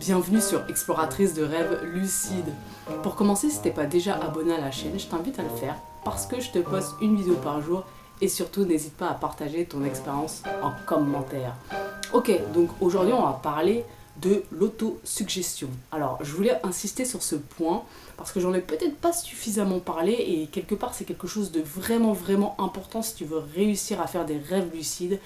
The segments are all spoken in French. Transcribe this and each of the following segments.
Bienvenue sur Exploratrice de rêves lucides. Pour commencer, si t'es pas déjà abonné à la chaîne, je t'invite à le faire parce que je te poste une vidéo par jour et surtout n'hésite pas à partager ton expérience en commentaire. Ok, donc aujourd'hui on va parler de l'autosuggestion. Alors je voulais insister sur ce point parce que j'en ai peut-être pas suffisamment parlé et quelque part c'est quelque chose de vraiment important si tu veux réussir à faire des rêves lucides.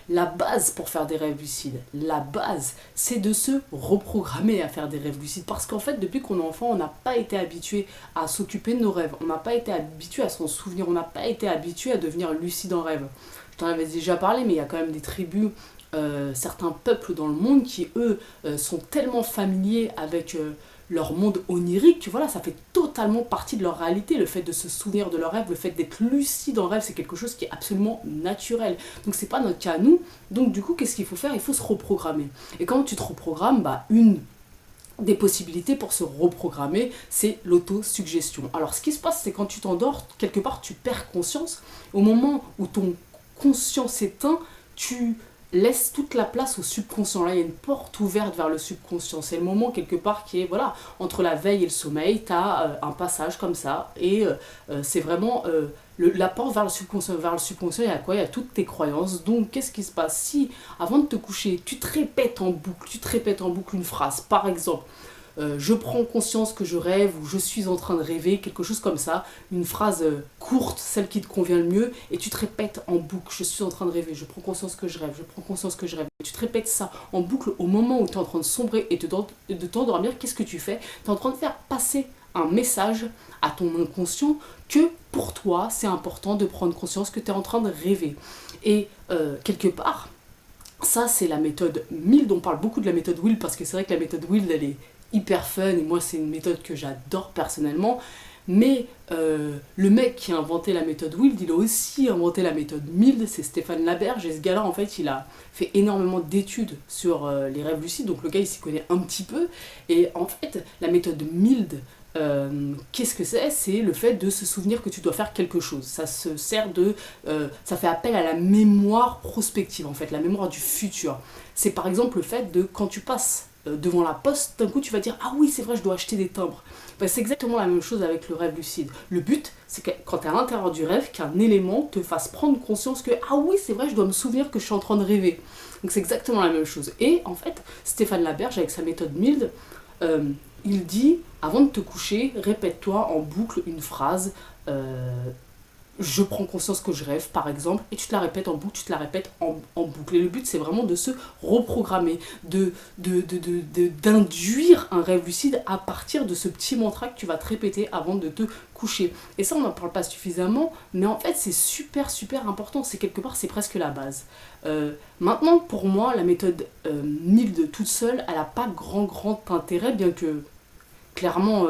La base pour faire des rêves lucides, la base, c'est de se reprogrammer à faire des rêves lucides. Parce qu'en fait, depuis qu'on est enfant, on n'a pas été habitué à s'occuper de nos rêves. On n'a pas été habitué à s'en souvenir. On n'a pas été habitué à devenir lucide en rêve. Je t'en avais déjà parlé, mais il y a quand même des tribus, certains peuples dans le monde qui, eux, sont tellement familiers avec leur monde onirique, voilà, ça fait totalement partie de leur réalité, le fait de se souvenir de leurs rêves, le fait d'être lucide en rêve, c'est quelque chose qui est absolument naturel. Donc c'est pas notre cas à nous, donc du coup, qu'est-ce qu'il faut faire? Il faut se reprogrammer. Et quand tu te reprogrammes, une des possibilités pour se reprogrammer, c'est l'autosuggestion. Alors ce qui se passe, c'est quand tu t'endors, quelque part, tu perds conscience. Au moment où ton conscient s'éteint, tu laisse toute la place au subconscient. Là, il y a une porte ouverte vers le subconscient. C'est le moment quelque part qui est, voilà, entre la veille et le sommeil, tu as un passage comme ça. Et c'est vraiment la porte vers le subconscient. Vers le subconscient, il y a quoi? Il y a toutes tes croyances. Donc, qu'est-ce qui se passe? Si, avant de te coucher, tu te répètes en boucle une phrase, par exemple, je prends conscience que je rêve ou je suis en train de rêver, quelque chose comme ça, une phrase courte, celle qui te convient le mieux, et tu te répètes en boucle, je suis en train de rêver, je prends conscience que je rêve, je prends conscience que je rêve. Et tu te répètes ça en boucle au moment où tu es en train de sombrer et de t'endormir, qu'est-ce que tu fais? Tu es en train de faire passer un message à ton inconscient que pour toi, c'est important de prendre conscience que tu es en train de rêver. Et quelque part, ça c'est la méthode Mild, on parle beaucoup de la méthode Wild parce que c'est vrai que la méthode Wild elle est hyper fun et moi c'est une méthode que j'adore personnellement, mais le mec qui a inventé la méthode Wild, il a aussi inventé la méthode Mild, c'est Stéphane Laberge, et ce gars là en fait il a fait énormément d'études sur les rêves lucides, donc le gars il s'y connaît un petit peu, et en fait la méthode Mild, qu'est-ce que c'est? C'est le fait de se souvenir que tu dois faire quelque chose. Ça se sert de... ça fait appel à la mémoire prospective, en fait, la mémoire du futur. C'est par exemple le fait de, quand tu passes devant la poste, d'un coup tu vas dire « Ah oui, c'est vrai, je dois acheter des timbres ». C'est exactement la même chose avec le rêve lucide. Le but, c'est que quand tu es à l'intérieur du rêve, qu'un élément te fasse prendre conscience que « Ah oui, c'est vrai, je dois me souvenir que je suis en train de rêver ». Donc c'est exactement la même chose. Et en fait, Stéphane Laberge, avec sa méthode Mild, il dit, avant de te coucher, répète-toi en boucle une phrase, je prends conscience que je rêve, par exemple, et tu te la répètes en boucle, tu te la répètes en boucle. Et le but, c'est vraiment de se reprogrammer, d'induire un rêve lucide à partir de ce petit mantra que tu vas te répéter avant de te coucher. Et ça, on n'en parle pas suffisamment, mais en fait, c'est super important. C'est quelque part, c'est presque la base. Maintenant, pour moi, la méthode Mild toute seule, elle n'a pas grand intérêt, bien que clairement,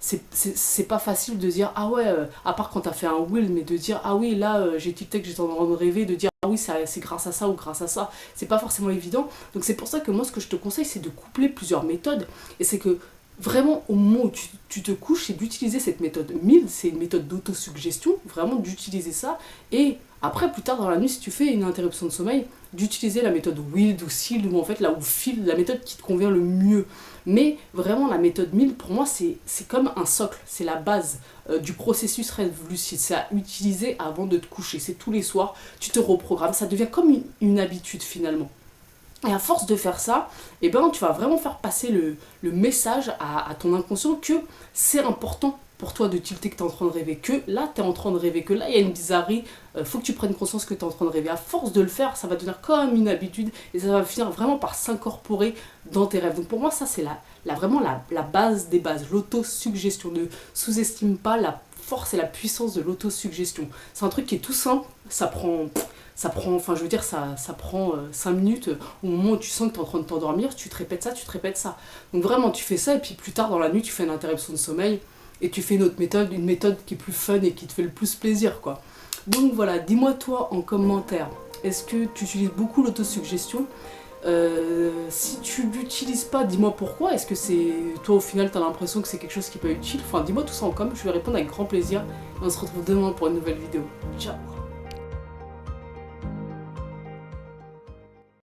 c'est pas facile de dire ah ouais, à part quand t'as fait un will, mais de dire ah oui, là j'ai tilté que j'étais en train de rêver, de dire ah oui, c'est grâce à ça ou grâce à ça, c'est pas forcément évident. Donc c'est pour ça que moi, ce que je te conseille, c'est de coupler plusieurs méthodes, et c'est que vraiment au moment où tu te couches, c'est d'utiliser cette méthode Mild, c'est une méthode d'autosuggestion, vraiment d'utiliser ça, et après, plus tard dans la nuit, si tu fais une interruption de sommeil, d'utiliser la méthode Wild ou Sealed, ou en fait là où file la méthode qui te convient le mieux. Mais vraiment, la méthode Mild, pour moi, c'est comme un socle, c'est la base du processus rêve lucide. C'est à utiliser avant de te coucher, c'est tous les soirs, tu te reprogrammes, ça devient comme une habitude finalement. Et à force de faire ça, tu vas vraiment faire passer le message à ton inconscient que c'est important pour toi de tilter que tu es en train de rêver, que là tu es en train de rêver, que là il y a une bizarrerie, faut que tu prennes conscience que tu es en train de rêver. À force de le faire, ça va devenir comme une habitude et ça va finir vraiment par s'incorporer dans tes rêves. Donc pour moi, ça c'est vraiment la base des bases, l'autosuggestion. Ne sous-estime pas la force et la puissance de l'autosuggestion. C'est un truc qui est tout simple, ça prend, enfin je veux dire, ça prend 5 minutes, au moment où tu sens que tu es en train de t'endormir, tu te répètes ça. Donc vraiment, tu fais ça, et puis plus tard dans la nuit, tu fais une interruption de sommeil, et tu fais une méthode qui est plus fun et qui te fait le plus plaisir, quoi. Donc voilà, dis-moi toi en commentaire, est-ce que tu utilises beaucoup l'autosuggestion? Si tu l'utilises pas, dis-moi pourquoi. Est-ce que c'est toi au final tu as l'impression que c'est quelque chose qui peut être utile? Enfin, dis-moi tout ça en com, je vais répondre avec grand plaisir. Et on se retrouve demain pour une nouvelle vidéo. Ciao!